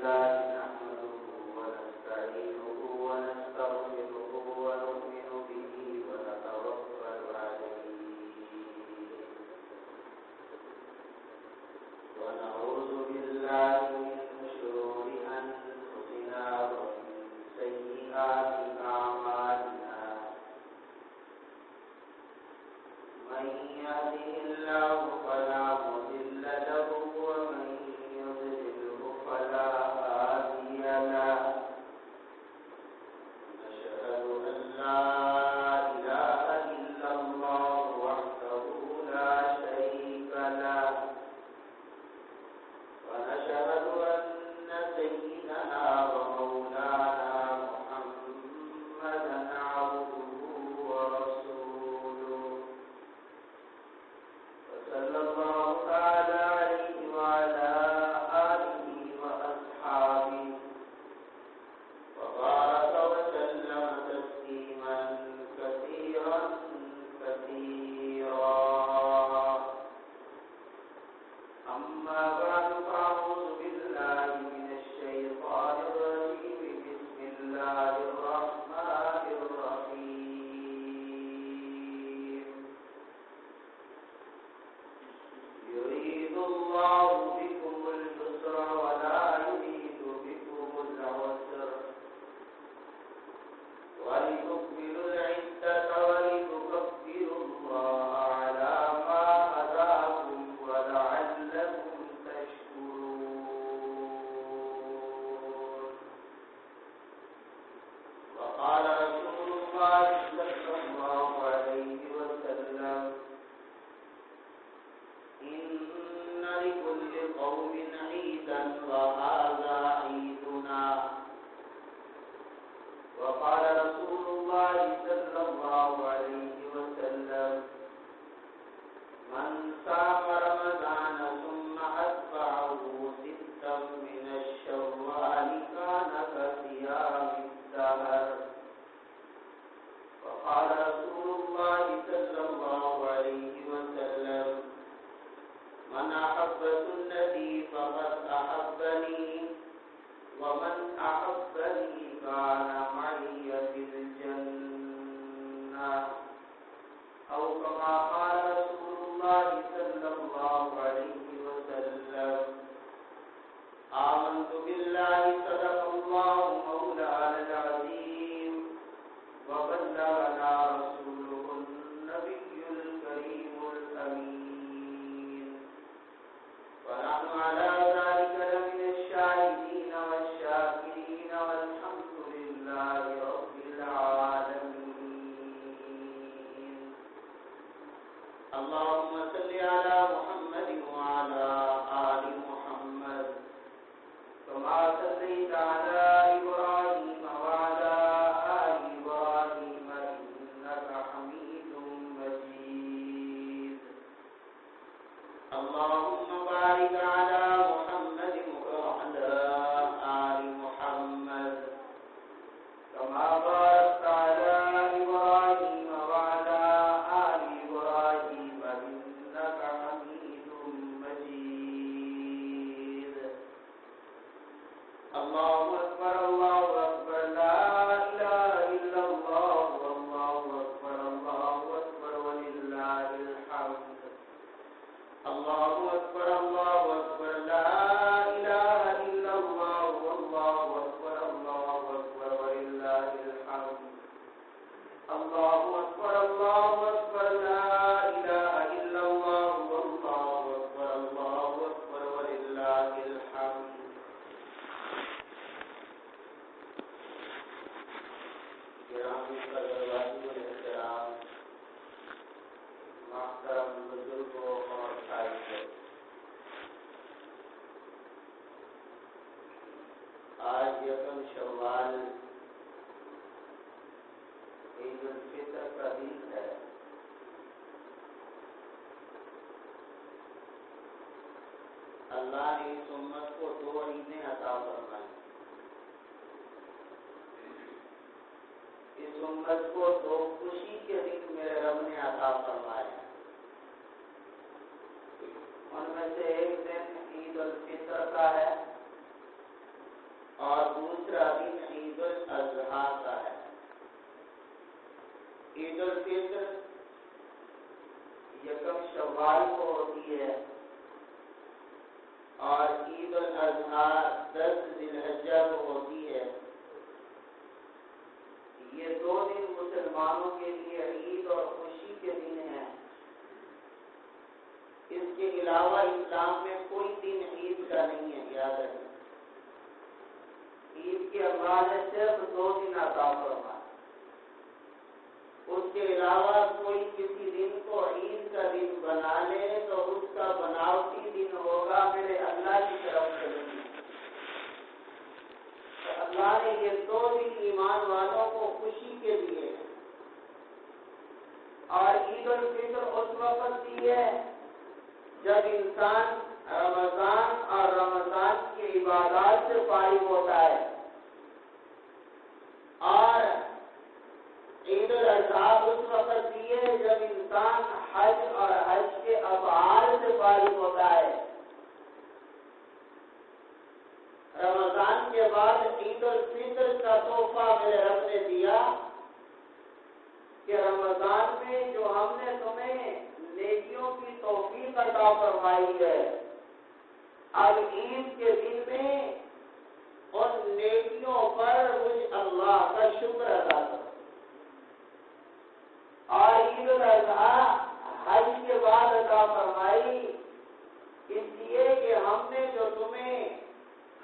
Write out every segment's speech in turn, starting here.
لله نحمده ونستعينه ونستغفره ونؤمن به ونتوكل عليه ونعوذ بالله من شرور أنفسنا ومن سيئات أعمالنا من يهده الله فلا مضل له ومن يضلله فلا هادي له نشهد أن لا إله إلا الله وحده لا شريك له ونشهد أن سيدنا ومولانا محمدا عبده ورسوله صلى الله تعالى عليه وعلى آله وأصحابه وبارك وسلم تسليما كثيرا كثيرا أما بعد فأعوذ بالله من الشيطان الرجيم بسم الله الرحمن الرحيم يريد الله بكم اليسر ولا يريد بكم العسر ولتكملوا العدة ولتكبروا الله على ما هداكم ولعلكم تشكرون وقال رسول الله صلى الله عليه وسلم إن لكل قوم عيدا وهذا عيدنا وقال رسول الله صلى الله عليه وسلم من صام رمضان ثم أتبعه ستا من الشوال كان كصيام الدهر وقال رسول الله صلى الله عليه وسلم من أحب سنتي فقد أحبني ومن أحبني كان معي في الجنة أو كما قال رسول الله صلى الله عليه وسلم آمنت بالله صدق الله مولانا العظيم وبلغنا رسوله النبي الكريم الأمين ونحن على ذلك لمن الشاهدين والشاكرين والحمد لله رب العالمين اللهم صل على محمد وعلى آل محمد كما صليت على إبراهيم وعلى آل إبراهيم إنك حميد مجيد اللهم بارك على محمد وعلى آل محمد كما باركت على إبراهيم وعلى آل إبراهيم إنك حميد مجيد الله أكبر الله أكبر لا إله إلا الله والله أكبر ولله الحمد الله أكبر لا إله إلا الله والله أكبر ولله الحمد الله أكبر لا إله إلا الله والله أكبر ولله الحمد گرامی قدرواتی احترام محترم بزرگوں اور بھائیوں آج یکم شوال عید الفطر کا دن ہے اللہ نے اس امت کو 2 عیدیں عطا فرمائیں اس امت کو 2 خوشی کے دن میرے رب نے عطا فرمائے ان میں سے ایک دن عید الفطر کا ہے عید الفطر یکم شوال کو ہوتی ہے اور عید الاضحیٰ 10 ذی الحجہ کو ہوتی ہے۔ یہ 2 دن مسلمانوں کے لیے عید اور خوشی کے دن ہیں۔ اس کے علاوہ اسلام میں کوئی دن عید کا نہیں ہے، یاد رکھیں۔ عید کے اللہ نے صرف 2 دن عطا فرمائے، اس کے علاوہ کوئی کسی دن کو عید کا دن بنا لے تو اس کا بناوٹی دن ہوگا میرے اللہ کی طرف سے نہیں۔ تو اللہ نے یہ 2 دن ایمان والوں کو خوشی کے دیے ہیں، اور عید الفطر اس وقت دی ہے جب انسان رمضان اور رمضان کی عبادات سے فارغ ہوتا ہے، اور عید الاضحیٰ اس وقت دی ہے جب انسان حج اور حج کے افعال سے فارغ ہوتا ہے۔ رمضان کے بعد عید الفطر کا تحفہ میرے رب نے دیا کہ رمضان میں جو ہم نے تمہیں نیکیوں کی توفیق عطا فرمائی ہے، اب عید کے دن میں ان نیکیوں پر مجھ اللہ کا شکر ادا کرو۔ اور عید الاضحیٰ حج کے بعد عطا فرمائی اس لیے کہ ہم نے جو تمہیں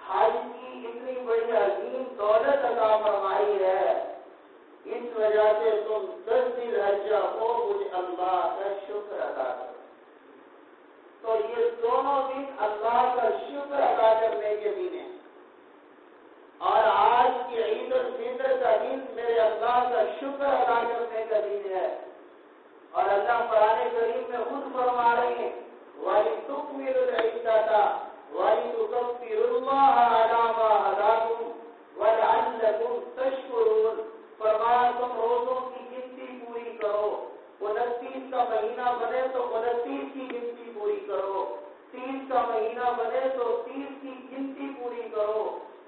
حج کی اتنی بڑی عظیم دولت عطا فرمائی ہے، اس وجہ سے تم 10 ذی الحجہ کو مجھ اللہ کا شکر ادا کرو۔ تو یہ دونوں دن اللہ کا شکر ادا کرنے کے دن ہیں، اور آج کی عید الفطر کا دن میرے اللہ کا شکر ادا کرنے کا دن ہے۔ اور اللہ قرآن کریم میں خود فرما رہے ہیں وَلِتُكْمِلُوا الْعِدَّةَ وَلِتُكَبِّرُوا اللَّهَ عَلَىٰ مَا هَدَاكُمْ وَلَعَلَّكُمْ تَشْكُرُونَ۔ فرمایا تم روزوں کی گنتی پوری کرو، 29 کا مہینہ بنے تو 29 کی گنتی پوری کرو، 30 کا مہینہ بنے تو 30 کی گنتی پوری کرو۔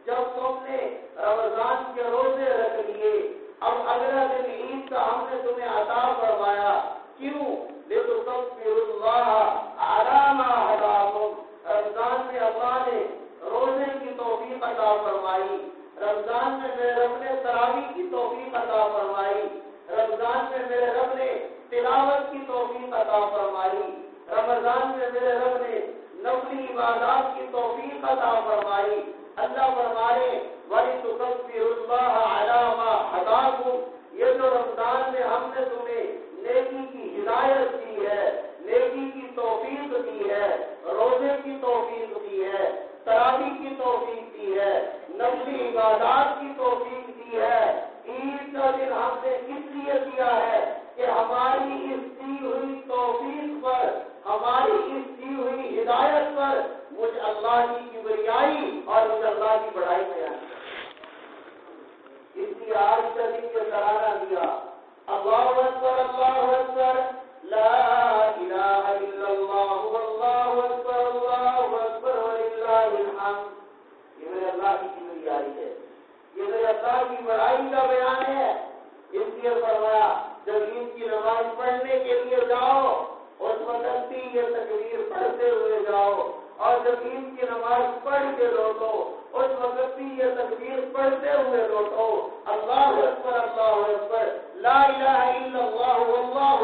جب تم نے رمضان کے روزے رکھ لیے، اب اگلا دن عید کا ہم نے تمہیں عطا فرمایا، کیوں؟ لِتُكَبِّرُوا اللَّهَ عَلَىٰ مَا هَدَاكُمْ۔ رمضان میں اللہ نے روزے کی توفیق عطا فرمائی، رمضان میں میرے رب نے تراویح کی توفیق عطا فرمائی، رمضان میں میرے رب نے تلاوت کی توفیق عطا فرمائی، رمضان میں میرے رب نے نفلی عبادات کی توفیق عطا فرمائی۔ اللہ فرمائے وَلِتُكَبِّرُوا اللَّهَ عَلَىٰ مَا هَدَاكُمْ۔ یہ جو رمضان میں ہم نے تمہیں نیکی کی ہدایت دی ہے، نیکی کی توفیق دی ہے، روزے کی توفیق دی ہے، تراویح کی توفیق دی ہے، نفلی عبادات کی توفیق دی ہے، عید کا دن ہم نے اس لیے دیا ہے کہ ہماری اس دی ہوئی توفیق پر، ہماری اس دی ہوئی ہدایت پر مجھ اللہ کی کبریائی اور مجھ اللہ کی بڑائی بیان کرے۔ اس لیے آج کا دن جو ترانہ دیا، اللہ اکبر اللہ اکبر لا الہ الا اللہ واللہ اکبر وللہ الحمد، یہ میرے اللہ کی کبریائی ہے، یہ میرے اللہ کی بڑائی کا بیان ہے۔ اس لیے فرمایا جب عید کی نماز پڑھنے کے لیے جاؤ اس وقت بھی یہ تکبیر پڑھتے ہوئے جاؤ، اور جب عید کی نماز پڑھ کے لوٹو اس وقت بھی یہ تکبیر پڑھتے ہوئے لوٹو، اللہ اکبر لا الہ الا اللہ واللہ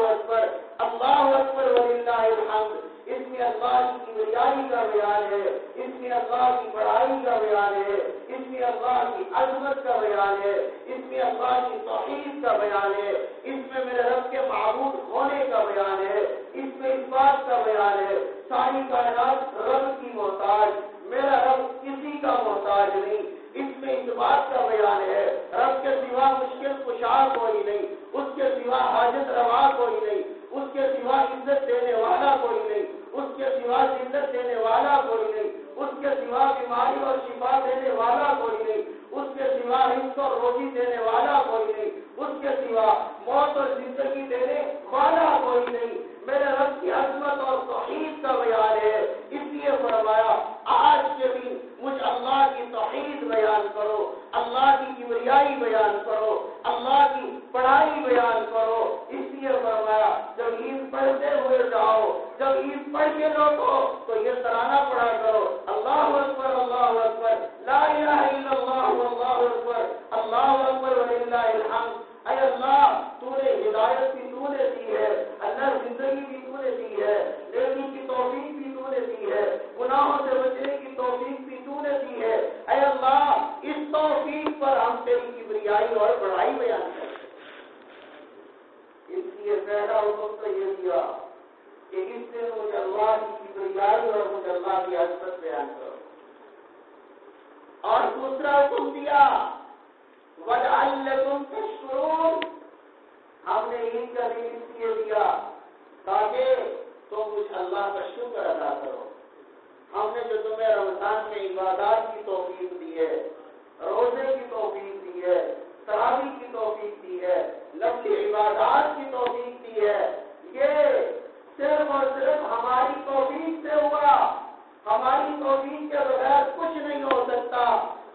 اکبر وللہ الحمد۔ اس میں اللہ کی کبریائی کا بیان ہے، اس میں اللہ کی بڑائی کا بیان ہے، اس میں اللہ کی عظمت کا بیان ہے، اس میں اللہ کی توحید کا بیان ہے، اس میں میرے رب کے معبود ہونے کا بیان ہے، اس میں اس بات کا بیان ہے ساری کائنات رب کی محتاج، میرا رب کسی کا محتاج نہیں، اس میں اس بات کا بیان ہے رب کے سوا مشکل کشا کوئی نہیں، اس کے سوا حاجت روا کوئی نہیں، اس کے سوا عزت دینے والا کوئی نہیں، اس کے سوا ذلت دینے والا کوئی نہیں، اس کے سوا بیماری اور شفا دینے والا کوئی نہیں، اس کے سوا رزق اور روزی دینے والا کوئی نہیں، اس کے سوا موت اور زندگی دینے والا کوئی نہیں، میرے رب کی عظمت اور توحید کا بیان ہے۔ اس لیے فرمایا آج کے دن مجھ اللہ کی توحید بیان کرو، اللہ کی کبریائی بیان کرو، اللہ کی بڑائی بیان کرو۔ اس پڑھ کے لوٹو تو یہ ترانہ پڑھا کرو، اللہ اکبر اللہ اکبر، لا الہ الا اللہ واللہ اکبر، اللہ اکبر وللہ الحمد۔ اے اللہ تو نے ہدایت بھی تو نے دی ہے، اللہ زندگی بھی تو نے دی ہے، نیکی کی توفیق بھی تو نے دی ہے، گناہوں سے بچنے کی توفیق بھی تو نے دی ہے۔ اے اللہ اس توفیق پر ہم تیری کبریائی اور بڑائی بیان کریں۔ اس لیے پہلا حکم تو یہ دیا کہ اس سے مجھے اللہ کی کبریائی اور مجھے اللہ کی عظمت بیان کرو، اور دوسرا حکم دیا وَلَعَلَّكُمْ تَشْكُرُونَ، ہم نے عید کا دن اس لیے دیا تاکہ تم مجھ اللہ کا شکر ادا کرو۔ ہم نے جو تمہیں رمضان میں عبادات کی توفیق دی ہے، روزے کی توفیق دی ہے، تراویح کی توفیق دی ہے، نفلی عبادات کی توفیق دی ہے، یہ صرف اور صرف ہماری توفیق سے ہوا۔ ہماری توفیق کے بغیر کچھ نہیں ہو سکتا،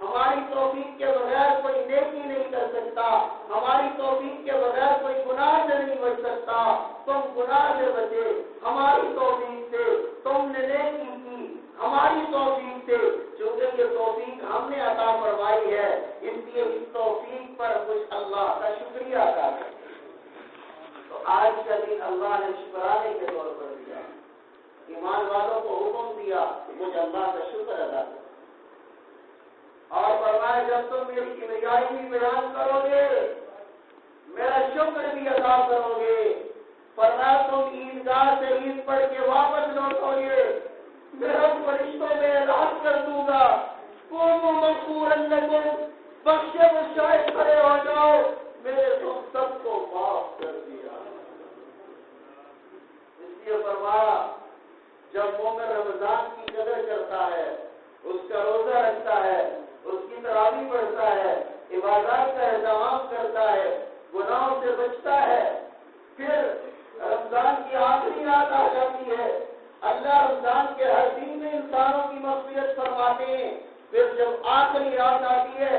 ہماری توفیق کے بغیر کوئی نیکی نہیں کر سکتا، ہماری توفیق کے بغیر کوئی گناہ سے نہیں بچ سکتا۔ تم گناہ سے بچے ہماری توفیق سے، تم نے نیکی کی ہماری توفیق سے، چونکہ یہ توفیق ہم نے عطا فرمائی ہے، اس لیے اس توفیق پر کچھ اللہ کا شکریہ ادا کریں۔ تو آج کا دن اللہ نے شکرانے کے طور پر دیا، ایمان والوں کو حکم دیا مجھ اللہ کا شکر ادا کرو، اور فرمایا جب تم میری کبریائی بھی بیان کرو گے میرا شکر بھی ادا کرو گے، فرمایا تم عیدگاہ سے عید پڑھ کے واپس لوٹو گے، میرا فرشتوں میں اعلان کر دوں گا قوموا مغفورا لکم، بخشے بخشائے کھڑے ہو جاؤ، میرے تم سب کو معاف کر دیا۔ اس لیے فرمایا جب مومن رمضان کی قدر کرتا ہے، اس کا روزہ رکھتا ہے، اس کی تراویح پڑھتا ہے، عبادات کا اہتمام کرتا ہے، گناہوں سے بچتا ہے، پھر رمضان کی آخری رات آ جاتی ہے، اللہ رمضان کے ہر دن میں انسانوں کی مغفرت فرماتے ہیں، پھر جب آخری رات آتی ہے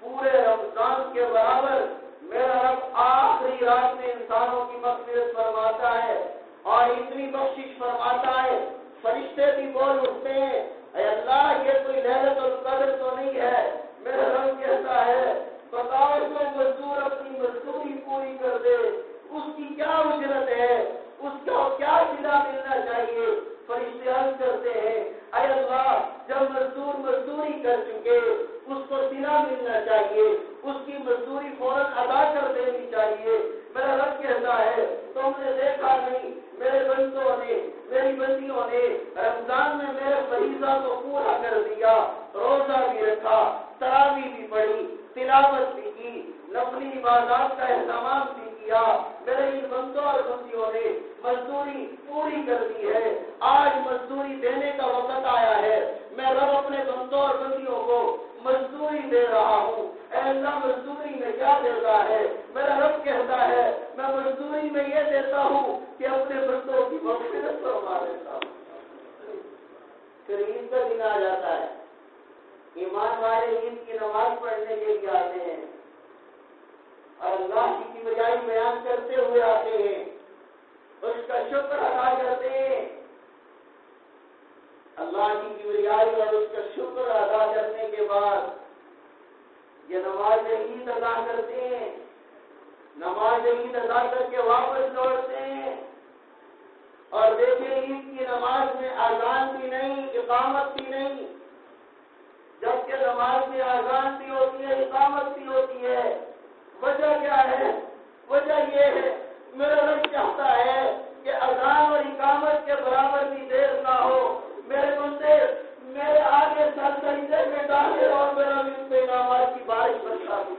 پورے رمضان کے برابر میرا رب آخری رات میں انسانوں کی مغفرت فرماتا ہے اور اتنی بخشش فرماتا ہے، فرشتے بھی بول اٹھتے ہیں اے اللہ یہ کوئی ليلۃ القدر تو نہیں ہے۔ میرا رب کہتا ہے بتاؤ جو مزدور اپنی مزدوری پوری کر دے اس کی کیا اجرت ہے، اس کو کیا صلہ ملنا چاہیے؟ فرشتے عرض کرتے ہیں اے اللہ جب مزدور مزدوری کر چکے اس کو صلہ ملنا چاہیے، اس کی مزدوری فوراً ادا کر دینی چاہیے۔ میرا رب کہتا ہے تم نے دیکھا نہیں میرے بندوں نے میری بندیوں نے رمضان میں میرے فریضہ کو پورا کر دیا، روزہ بھی رکھا، تراویح بھی پڑھی، تلاوت بھی کی، نفلی عبادات کا اہتمام بھی کیا، میرے ان بندوں اور بندیوں نے مزدوری پوری کر دی ہے، آج مزدوری دینے کا وقت آیا ہے، میں رب اپنے بندوں اور بندیوں کو مزدوری دے رہا ہوں۔ اے اللہ مزدوری میں کیا دیتا ہے؟ میرا رب کہتا ہے میں مزدوری میں یہ دیتا ہوں کہ اپنے بندوں کی مغفرت فرما دیتا ہوں۔ پھر عید کا دن آ جاتا ہے، ایمان والے عید کی نماز پڑھنے کے لیے آتے ہیں اور اللہ کی کبریائی بیان کرتے ہوئے آتے ہیں، اس کا شکر ادا کرتے ہیں، اللہ کی کبریائی اور اس کا شکر ادا کرنے کے بعد یہ نماز عید ادا کرتے ہیں، نماز عید ادا کر کے واپس لوٹتے ہیں اور دیکھیں عید کی نماز میں اذان بھی نہیں، اقامت بھی نہیں، جبکہ نماز میں اذان بھی ہوتی ہے، اقامت بھی ہوتی ہے۔ وجہ کیا ہے؟ وجہ یہ ہے میرا رب چاہتا ہے کہ اذان اور اقامت کے برابر بھی دیر نہ ہو، میرے بندے میرے آگے سر سجدے میں ڈالے اور میرا انعامات کی بارش برسا دی۔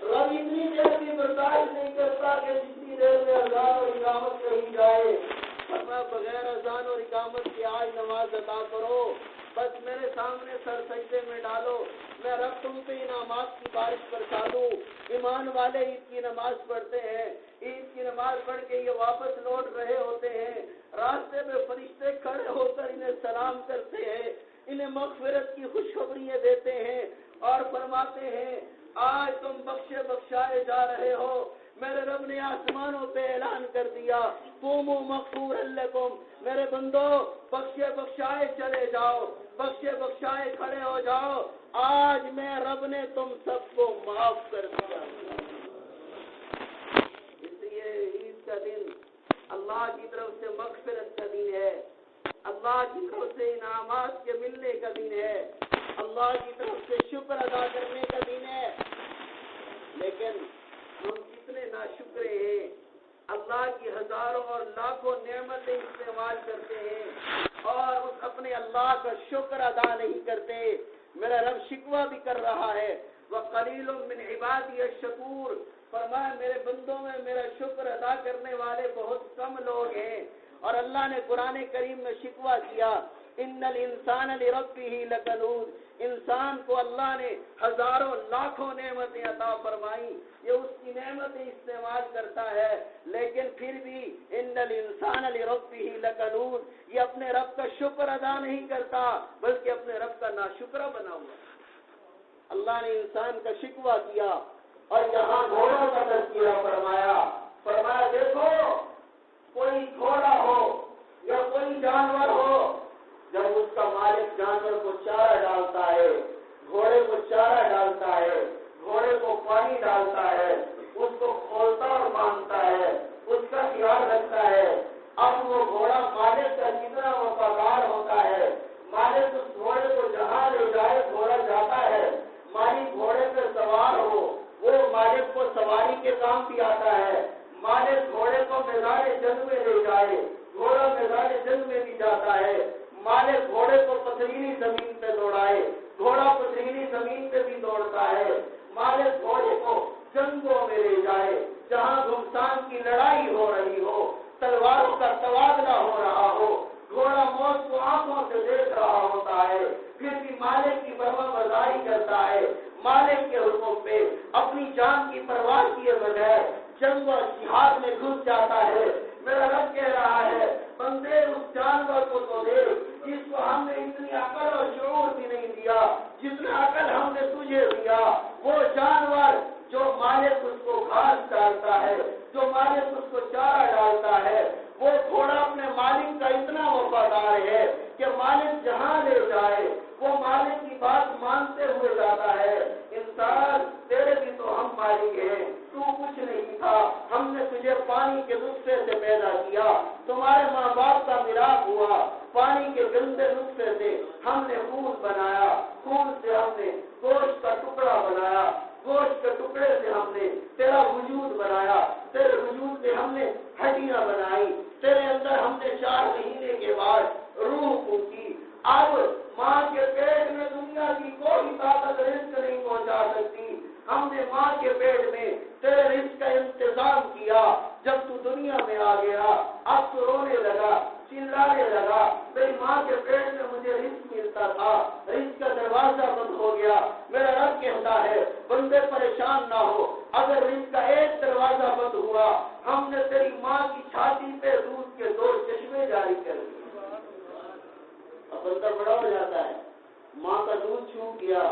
رب اتنی دیر بھی برداشت نہیں کرتا کہ جتنی دیر میں اذان اور اقامت کہی جائے، میں بغیر اذان اور اقامت کی آج نماز ادا کرو، بس میرے سامنے سر سجدے میں ڈالو، میں رب تم پہ انعامات کی بارش برسا دوں۔ ایمان والے عید کی نماز پڑھتے ہیں، عید کی نماز پڑھ کے یہ واپس لوٹ رہے ہوتے ہیں، راستے میں فرشتے کھڑے ہو کر انہیں سلام کرتے ہیں، انہیں مغفرت کی خوشخبریاں دیتے ہیں اور فرماتے ہیں آج تم بخشے بخشائے جا رہے ہو، میرے رب نے آسمانوں پہ اعلان کر دیا قوموا مغفورا لکم، میرے بندو بخشے بخشائے چلے جاؤ، بخشے بخشائے کھڑے ہو جاؤ، آج میں رب نے تم سب کو معاف کر دیا۔ اس لیے عید کا دن اللہ کی طرف سے مغفرت کا دن ہے، اللہ کی طرف سے انعامات کے ملنے کا دن ہے، اللہ کی طرف سے شکر ادا کرنے کا دن ہے۔ لیکن ہم کتنے ناشکرے ہیں، اللہ کی ہزاروں اور لاکھوں نعمتیں استعمال کرتے ہیں اور اس اپنے اللہ کا شکر ادا نہیں کرتے۔ میرا رب شکوہ بھی کر رہا ہے، وَقَلِيلٌ مِّنْ عِبَادِيَ الشَّكُورُ، فرمایا میرے بندوں میں میرا شکر ادا کرنے والے بہت کم لوگ ہیں۔ اور اللہ نے قرآن کریم میں شکوہ کیا، إِنَّ الْإِنسَانَ لِرَبِّهِ لَكَنُودٌ، انسان کو اللہ نے ہزاروں لاکھوں نعمتیں عطا فرمائی، یہ اس کی نعمتیں استعمال کرتا ہے، لیکن پھر بھی ان الانسان لربہ لکنود، یہ اپنے رب کا شکر ادا نہیں کرتا بلکہ اپنے رب کا ناشکرہ بنا ہوا۔ اللہ نے انسان کا شکوہ کیا اور یہاں گھوڑوں کا تذکرہ فرمایا دیکھو کوئی گھوڑا ہو یا کوئی جانور ہو، جب اس کا مالک جانور کو چارہ ڈالتا ہے، گھوڑے کو چارہ ڈالتا ہے، گھوڑے کو پانی ڈالتا ہے، اس کو کھولتا اور باندھتا ہے، اس کا خیال رکھتا ہے، اب وہ گھوڑا مالک کا کتنا وفادار ہوتا ہے، مالک اس گھوڑے کو جہاں لے جائے گھوڑا جاتا ہے، مالک گھوڑے پہ سوار ہو وہ مالک کو سواری کے کام بھی آتا ہے، مالک گھوڑے کو میدان جنگ میں لے جائے گھوڑا میدان جنگ میں بھی جاتا ہے، مالک گھوڑے کو پتھریلی زمین پہ دوڑائے گھوڑا پتھریلی زمین پہ بھی دوڑتا ہے، مالک گھوڑے کو جنگوں میں لے جائے جہاں گھمسان کی لڑائی ہو رہی ہو، تلواروں کا تبادلہ ہو رہا ہو، گھوڑا موت کو آنکھوں سے دیکھ رہا ہوتا ہے، پھر بھی مالک کی فرما برداری کرتا ہے، مالک کے حکم پہ اپنی جان کی پرواہ کیے بغیر جنگ اور جہاد میں گھس جاتا ہے۔ میرا رب کہہ رہا ہے بندے اس جانور کو تو دیکھ جس کو ہم نے اتنی عقل اور شعور بھی نہیں دیا جتنا عقل ہم نے تجھے دیا، وہ جانور جو مالک اس کو گھاس ڈالتا ہے، جو مالک اس کو چارہ ڈالتا ہے، وہ گھوڑا اپنے مالک کا اتنا وفادار ہے کہ مالک جہاں لے جائے وہ مالک کی بات مانتے ہوئے جاتا ہے۔ انسان تیرے بھی تو ہم مالک ہیں، تو کچھ نہیں تھا، ہم نے تجھے پانی کے نطفے سے پیدا کیا، تمہارے ماں باپ کا ملاپ ہوا، پانی کے گندے نطفے سے ہم نے خون بنایا، خون سے ہم نے گوشت کا ٹکڑا بنایا، گوشت کے ٹکڑے سے ہم نے تیرا وجود بنایا، تیرے وجود سے ہم نے ہڈیاں بنائی، تیرے اندر ہم نے 4 مہینے کے بعد روح پھونکی۔ اب ماں کے پیٹ میں دنیا کی کوئی طاقت رزق نہیں پہنچا سکتی، ہم نے ماں کے پیٹ میں تیرے رزق کا انتظام کیا، جب تو دنیا میں آ گیا اب تو رونے لگا، چلانے لگا، میری ماں کے پیٹ میں مجھے رزق ملتا تھا، رزق کا دروازہ بند ہو گیا۔ میرا رب کہتا ہے بندے پریشان نہ ہو، اگر رزق کا ایک دروازہ بند ہوا ہم نے تیری ماں کی چھاتی پہ دودھ کے 2 چشمے جاری کر دیے۔ اب بندہ بڑا ہو جاتا ہے، ماں کا دودھ چھوٹ گیا،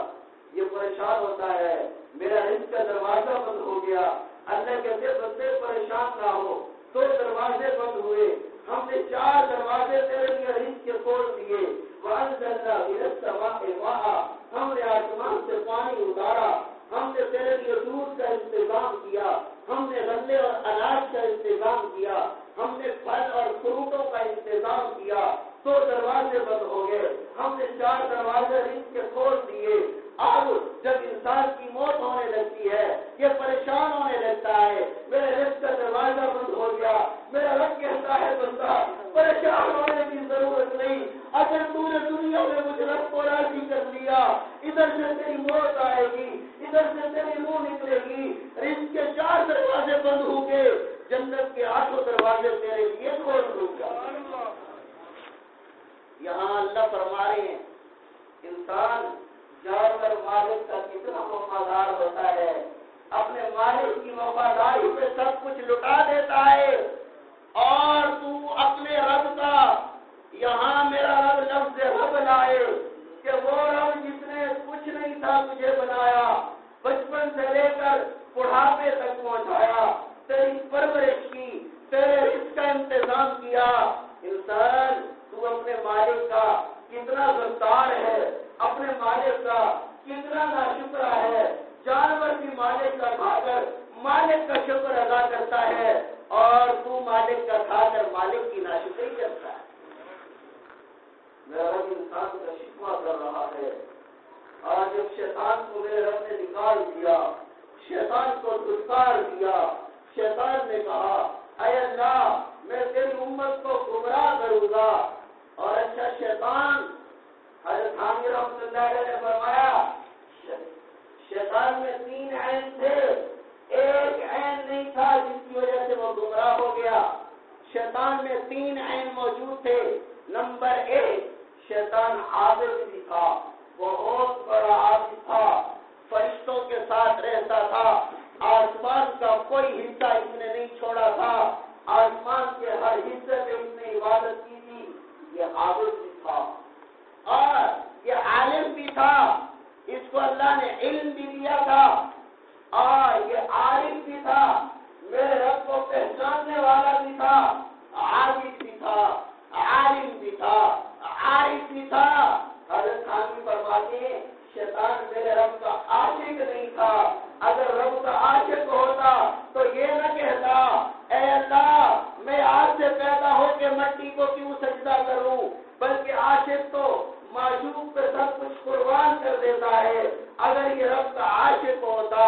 یہ پریشان ہوتا ہے، میرا رزق کا دروازہ بند ہو گیا۔ اللہ کہتے بندے پریشان نہ ہو، 2 دروازے بند ہوئے، ہم نے 4 دروازے تیرے لیے رزق کے کھول دیے۔ وَأَنزَلْنَا مِنَ السَّمَاءِ مَاءً، ہم نے آسمان سے پانی اتارا، ہم نے تیرے لیے دودھ کا انتظام کیا، ہم نے غلے اور اناج کا انتظام کیا، ہم نے پھل اور فروٹوں کا انتظام کیا۔ 2 دروازے بند ہو گئے، ہم نے 4 دروازے رزق کے کھول دیے۔ اب جب انسان کی موت ہونے لگتی ہے یہ پریشان ہونے لگتا ہے، میرے رزق کا دروازہ بند ہو گیا۔ میرا رب کہتا ہے بندہ پریشان ہونے کی ضرورت نہیں، اگر تو نے دنیا میں مجھ رب کو راضی کر لیا، ادھر سے تیری موت آئے گی، ادھر سے تیری روح نکلے گی، رزق کے 4 دروازے بند ہوں گے، جنت کے 8 دروازے تیرے لیے کھول دوں گا۔ یہاں اللہ فرما رہے ہیں انسان جانور مالک کا کتنا وفادار ہوتا ہے، اپنے مالک کی وفاداری پہ سب کچھ لٹا دیتا ہے، اور تو اپنے رب کا یہاں میرا رب لفظ رب لائے کہ وہ رب جس نے کچھ نہیں تھا تجھے بنایا، بچپن سے لے کر بڑھاپے تک پہنچایا، مالک کا کتنا ناشکرا ہے، جانور بھی مالک کا کھا کر مالک کا شکر ادا کرتا ہے اور تو مالک کا کھا کر مالک کی ناشکری کرتا ہے۔ میرا رب انسان کا شکوہ کر رہا ہے، اور جب شیطان کو میرے رب نے نکال دیا، شیطان کو دھتکار دیا، شیطان نے کہا اے اللہ میں تیری امت کو گمراہ کروں گا۔ اور اچھا شیطان، حضرت حامد رحمۃ اللہ علیہ نے فرمایا شیطان میں 3 عین تھے، ایک عین نہیں تھا جس کی وجہ سے وہ گمراہ ہو گیا۔ شیطان میں 3 عین موجود تھے۔ نمبر 1، شیطان عابد بھی تھا، بہت بڑا عابد تھا، فرشتوں کے ساتھ رہتا تھا، آسمان کا کوئی حصہ اس نے نہیں چھوڑا تھا، آسمان کے ہر حصے میں اس نے عبادت کی تھی۔ یہ عابد بھی تھا اور یہ عالم بھی تھا، اس کو اللہ نے علم بھی دیا تھا، اور یہ عارف بھی تھا، میرے رب کو پہچاننے والا بھی تھا، عابد بھی تھا، عالم بھی تھا، عارف بھی تھا۔ حضرت خانوی فرماتے ہیں شیطان میرے رب کا عاشق نہیں تھا، اگر رب کا عاشق ہوتا تو یہ نہ کہتا اے اللہ میں آج سے پیدا ہو کے مٹی کو کیوں سجدہ کروں، بلکہ عاشق تو معشوق پہ سب کچھ قربان کر دیتا ہے۔ اگر یہ رب کا عاشق ہوتا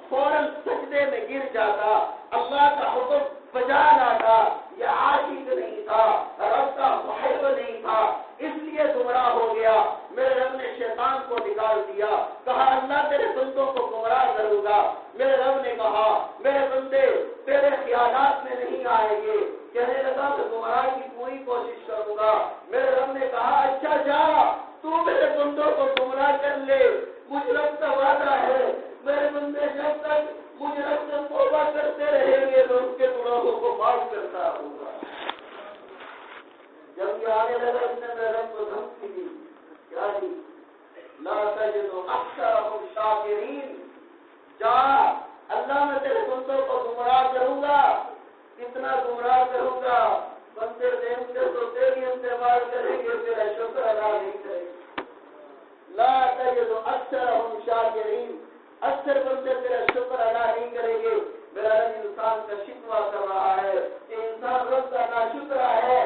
فوراً سجدے میں گر جاتا، اللہ کا حکم بجا لاتا۔ یہ عاشق نہیں تھا، رب کا محب نہیں تھا، اس لیے گمراہ ہو گیا۔ میرے رب نے شیطان کو نکال دیا، کہا اللہ تیرے بندوں کو گمراہ کروں گا۔ میرے رب نے کہا میرے بندے تیرے خیالات میں نہیں آئیں گے، کہنے لگا میں گمراہ کی پوری کوشش کروں گا۔ میرے رب نے کہا اچھا جا تو میرے بندوں کو گمراہ کر لے، مجھ رب کا وعدہ ہے میرے بندے جب تک مجھ رب سے توبہ کرتے رہیں گے تو ان کے گناہوں کو معاف کرتا ہوں گا۔ جب یہ آنے لگا اس نے میرے رب کو دھمکی دی، کیا دی؟ لا تجد اکثرهم شاکرین، جا اللہ میں تیرے بندوں کو گمراہ کروں گا، کتنا گمراہ کروں گا، بندے دیکھتے تو تیری استعمال کریں گے، تیرا شکر ادا نہیں کریں گے۔ لا تجد اکثرهم شاکرین، اکثر بندے تیرا شکر ادا نہیں کریں گے۔ میرا رب انسان کا شکوہ کر رہا ہے کہ انسان رب کا ناشکر ہے،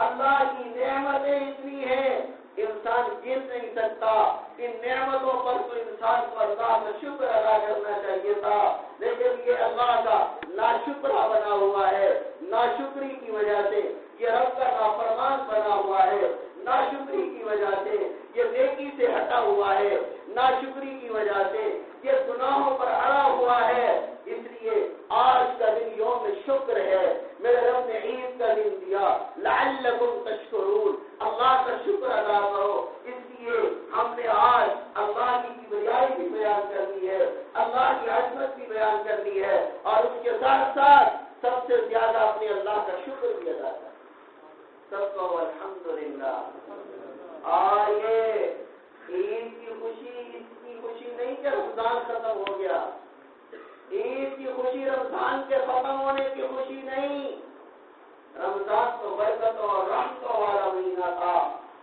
اللہ کی نعمتیں اتنی ہیں انسان گر نہیں سکتا، ان نعمتوں پر تو انسان کو اللہ کا شکر ادا کرنا چاہیے تھا، لیکن یہ اللہ کا ناشکرہ بنا ہوا ہے، ناشکری کی وجہ سے یہ رب کا نافرمان بنا ہوا ہے، ناشکری کی وجہ سے یہ نیکی سے ہٹا ہوا ہے، ناشکری کی وجہ سے یہ گناہوں پر اڑا ہوا ہے۔ اس لیے آج کا دن یوم شکر ہے، میرے رب نے عید کا دن دیا، لعلکم تشکرون، اللہ کا شکر ادا کرو۔ اس لیے ہم نے آج اللہ کی کبریائی بھی بیان کرنی ہے، اللہ کی عظمت بھی بیان کرنی ہے، اور اس کے ساتھ ساتھ سب سے زیادہ اپنے اللہ کا شکر بھی ادا کرنا۔ سب کو الحمدللہ۔ اور یہ عید کی خوشی اس کی خوشی نہیں کہ رمضان ختم ہو گیا، عید کی خوشی رمضان کے ختم ہونے کی خوشی نہیں، رمضان تو برکتوں اور رحمتوں والا مہینہ تھا،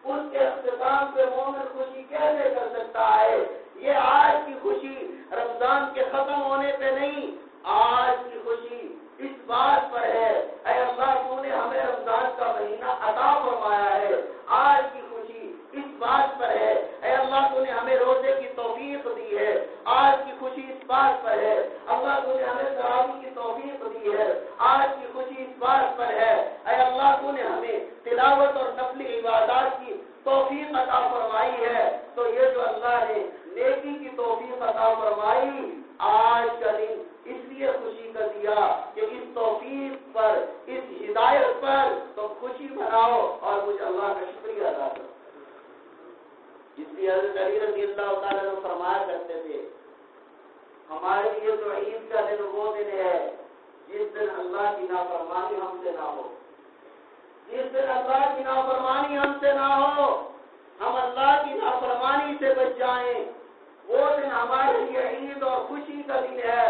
اس کے اختتام پہ مومن خوشی کیسے کر سکتا ہے؟ یہ آج کی خوشی رمضان کے ختم ہونے پہ نہیں، آج کی خوشی اس بات پر ہے اے اللہ تو نے ہمیں رمضان کا مہینہ عطا فرمایا ہے، آج کی خوشی اس بات پر ہے اے اللہ تو نے ہمیں روزے کی توفیق دی ہے، آج کی خوشی اس بات پر ہے اللہ تو نے ہمیں تراویح کی توفیق دی ہے، آج کی خوشی اس بات پر ہے اے اللہ تو نے ہمیں تلاوت اور نفلی عبادات کی توفیق عطا فرمائی ہے۔ تو یہ جو اللہ نے نیکی کی توفیق عطا فرمائی، آج کا دن اس لیے خوشی کا دیا کہ اس توفیق پر، اس ہدایت پر تم خوشی مناؤ اور مجھے اللہ کا شکریہ ادا کرو۔ اس لیے حضرت علی رضی اللہ تعالیٰ نے فرمایا کرتے تھے ہمارے لیے تو عید کا دن وہ دن ہے جس دن اللہ کی نافرمانی ہم سے نہ ہو، جس دن اللہ کی نافرمانی ہم سے نہ ہو، ہم اللہ کی نافرمانی سے بچ جائیں، وہ دن ہمارے لیے عید اور خوشی کا دن ہے۔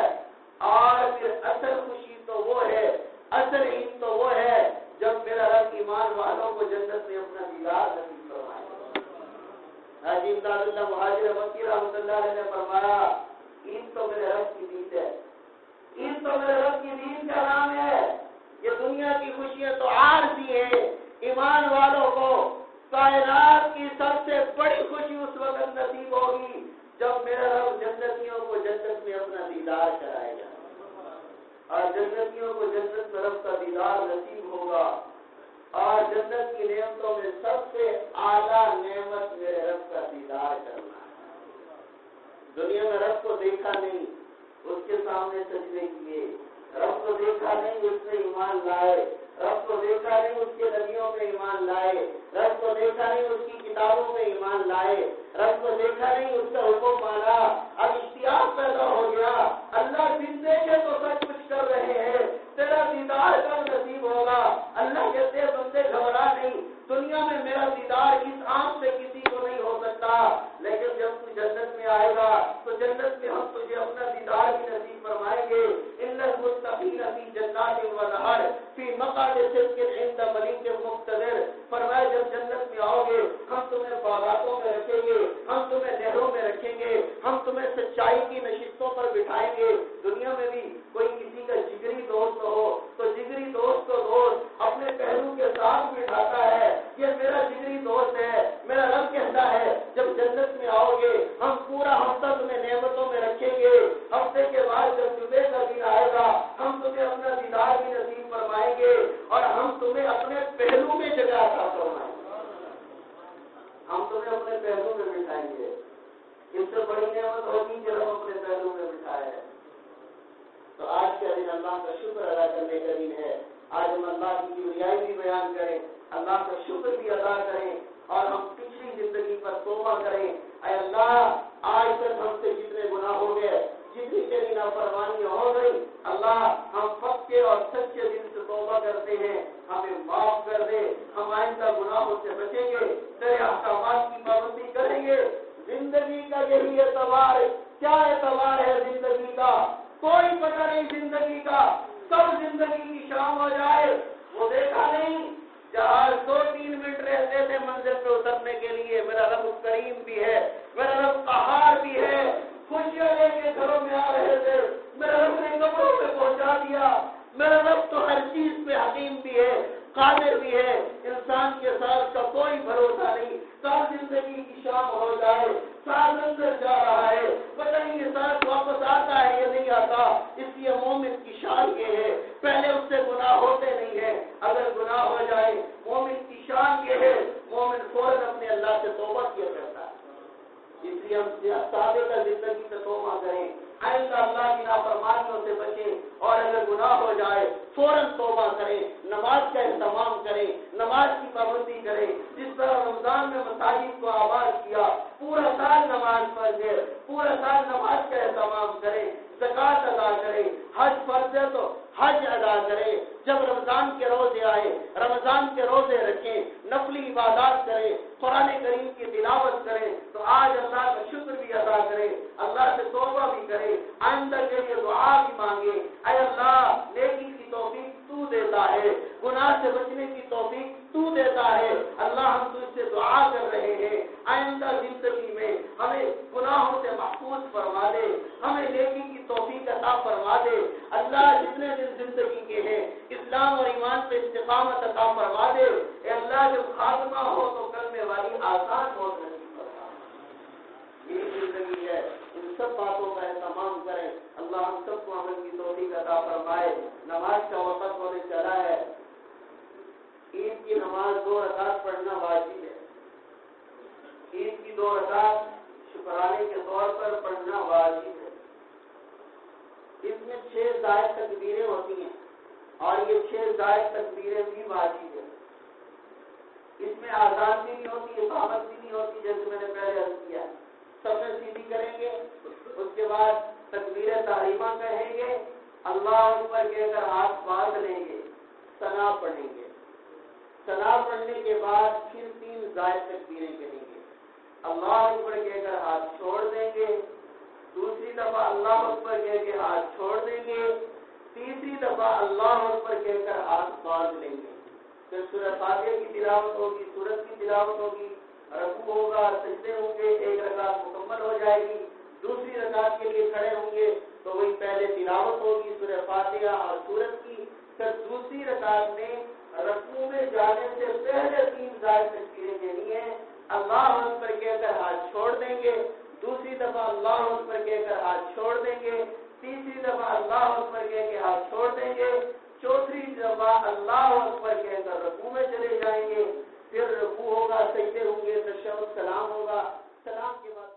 اور پھر اصل خوشی تو وہ ہے، اصل عید تو وہ ہے جب میرا رب ایمان والوں کو جنت میں اپنا دیدار نصیب فرمائے۔ حاجی امداد اللہ مہاجر مکی رحمۃ اللہ علیہ نے فرمایا عید تو میرے رب کی دید ہے، عید تو میرے رب کی دید کا نام ہے. یہ دنیا کی خوشیاں تو عارضی ہیں. ایمان والوں کو کائنات کی سب سے بڑی خوشی اس وقت نصیب ہوگی جب میرا رب جنتیوں کو جنت میں اپنا دیدار کرائے گا، اور جنتیوں کو جنت میں رب کا دیدار نصیب ہوگا. اور جنت کی نعمتوں میں سب سے اعلیٰ نعمت میرے رب کا دیدار کرنا ہے. دنیا میں رب کو دیکھا نہیں، اس کے سامنے سجدے کیے، رب کو دیکھا نہیں، اس میں ایمان لائے، رب کو دیکھا نہیں، اس کے نبیوں میں ایمان لائے، رب کو دیکھا نہیں، اس کی کتابوں میں ایمان لائے، رب کو دیکھا نہیں، اس کا حکم مانا. اب اشتیاق پیدا ہو گیا، اللہ زندے کے تو سب کچھ کر رہے ہیں، تیرا دیدار کب نصیب ہوگا؟ اللہ کہتے ہیں بندے گھبرا نہیں، دنیا میں میرا دیدار اس آنکھ سے کسی کو نہیں ہو سکتا، لیکن جب تو جنت میں آئے گا تو جنت میں ہم تجھے اپنا دیدار بھی نصیب فرمائیں گے. ان المتقین فی جنات و نہر فی مقعد صدق عند ملیک مقتدر. فرمایا جب جنت میں آؤ گے ہم تمہیں باغاتوں میں رکھیں گے، ہم تمہیں نہروں میں رکھیں گے، ہم تمہیں سچائی کی نشستوں پر بٹھائیں گے. دنیا میں بھی کوئی کسی کا جگری دوست ہو تو جگری دوست کو دوست اپنے پہلو کے ساتھ بٹھاتا ہے، یہ میرا جگری دوست ہے. میرا رب کہتا ہے جب جنت میں آؤ گے ہم پورا ہفتہ تمہیں نعمتوں میں رکھیں گے، ہفتے کے بعد جب جمعے کا دن آئے گا ہم تمہیں اپنا دیدار بھی نصیب فرمائیں گے، اور ہم تمہیں اپنے پہلو میں جگہ عطا فرمائیں گے، ہم تمہیں اپنے پہلو میں بٹھائیں گے. اس سے بڑی نعمت ہوگی کہ ہم اپنے پہلو میں بٹھائے. تو آج کا دن اللہ کا شکر ادا کرنے کا دن ہے. آج ہم اللہ کی کبریائی بھی بیان کریں، اللہ کا شکر بھی ادا کریں، اور ہم پچھلی زندگی پر توبہ کریں. اے اللہ آج تک ہم سے جتنے گناہ ہو گئے، جتنی تیری نافرمانیاں ہو گئی، اللہ ہم پکے اور سچے دل سے توبہ کرتے ہیں، ہمیں معاف کر دے. ہم آئندہ گناہوں سے بچیں گے، تیرے احکامات کی پابندی کریں گے. زندگی کا یہی اعتبار ہے. کیا اعتبار ہے زندگی کا؟ کوئی پتہ نہیں زندگی کا کب زندگی کی شام ہو جائے. وہ دیکھا نہیں جہاز 2-3 منٹ رہتے تھے منزل پہ اترنے کے لیے. میرا رب کریم بھی ہے، میرا رب قہار بھی ہے. خوشیاں لے کے گھروں میں آ رہے تھے، میرا رب نے کمروں پہ پہنچا دیا. میرا رب تو ہر چیز پہ حکیم بھی ہے، قادر بھی ہے. انسان کے ساتھ کا کوئی بھروسہ نہیں، کب زندگی کی شام ہو جائے. سال اندر جا رہا ہے، پتہ نہیں یہ سال واپس آتا ہے یا نہیں آتا. اس لیے مومن کی شان یہ ہے پہلے اس سے گناہ ہوتے نہیں ہیں. اگر گناہ ہو جائے مومن کی شان یہ ہے مومن فوراً اپنے اللہ سے توبہ کیا کرتا ہے. اس لیے ہم سابقہ زندگی سے توبہ کریں، آئندہ اللہ کی نافرمانیوں سے بچیں، اور اگر گناہ ہو جائے فوراً توبہ کریں. نماز کا اہتمام کریں، نماز کی پابندی کریں. جس طرح رمضان میں مساجد کو آباد کیا، پورا سال نماز پڑھیں، پورا سال نماز کا اہتمام کریں، زکوٰۃ ادا کریں. حج فرض ہے تو حج ادا کریں. جب رمضان کے روزے آئے رمضان کے روزے رکھیں، نفلی عبادات کریں، قرآن کریم کی تلاوت کریں. تو آج اللہ کا شکر بھی ادا کریں، اللہ سے توبہ بھی کریں، آئندہ کے لیے دعا بھی مانگے. اے اللہ نیکی کی توفیق تو دیتا ہے، گناہ سے بچنے کی توفیق تو دیتا ہے. اللہ ہم تجھ سے دعا کر رہے ہیں آئندہ زندگی میں ہمیں گناہوں سے محفوظ فرما دے، ہمیں نیکی کی توفیق عطا فرما دے. اللہ جتنے دن زندگی کے ہیں اسلام اور ایمان پہ استقامت عطا فرما دے. اے اللہ جب خاتمہ ہو تو کلمے والی آسان موت نصیب فرما. یہی زندگی ہے، ان سب باتوں کا اہتمام کریں. اللہ ہم سب کو عمل کی توفیق عطا فرمائے. نماز کا وقت ہونے چلا ہے. عید کی نماز 2 رکعت پڑھنا واجب ہے. عید کی 2 رکعت شکرانے کے طور پر پڑھنا واجب ہے. اس میں 6 زائد تکبیریں ہوتی ہیں، اور یہ 6 زائد تکبیریں بھی واجب ہے. اس میں آزان بھی نہیں ہوتی، اقامت بھی نہیں ہوتی. جیسے میں نے پہلے عرض کیا، سب میں سیدھی کریں گے، اس کے بعد تکبیر تحریمہ کہیں گے، اللہ اکبر کہہ کر ہاتھ باندھ لیں گے، ثنا پڑھیں گے. ثنا پڑھنے کے بعد پھر 3 زائد تکبیریں کہیں گے، اللہ اکبر کہہ کر ہاتھ چھوڑ دیں گے، دوسری دفعہ اللہ اکبر کہہ کے ہاتھ چھوڑ دیں گے، تیسری دفعہ اللہ اکبر کہہ کر ہاتھ باندھ لیں گے. پھر سورہ فاتحہ کی تلاوت ہوگی، سورت کی تلاوت ہوگی، رکوع ہوگا، سجدے ہوں گے، ایک رکعت مکمل ہو جائے گی، دوسری رکعت کے لیے کھڑے ہوں گے تو وہی پہلے تلاوت ہوگی سورہ فاتحہ اور سورت کی، پھر دوسری رکعت میں رکوع میں جانے سے پہلے 3 زائد تکبیریں دینی ہیں، اللہ اکبر کہہ کر ہاتھ چھوڑ دیں گے، دوسری دفعہ اللہ اکبر کہہ کر ہاتھ چھوڑ دیں گے، تیسری دفعہ اللہ اکبر کہہ کے ہاتھ چھوڑ دیں گے، چوتھی دفعہ اللہ اکبر کہہ کر رکوع میں چلے جائیں گے، پھر رکوع ہوگا، سجدے ہوں گے، تشہد سلام ہوگا، سلام کے بعد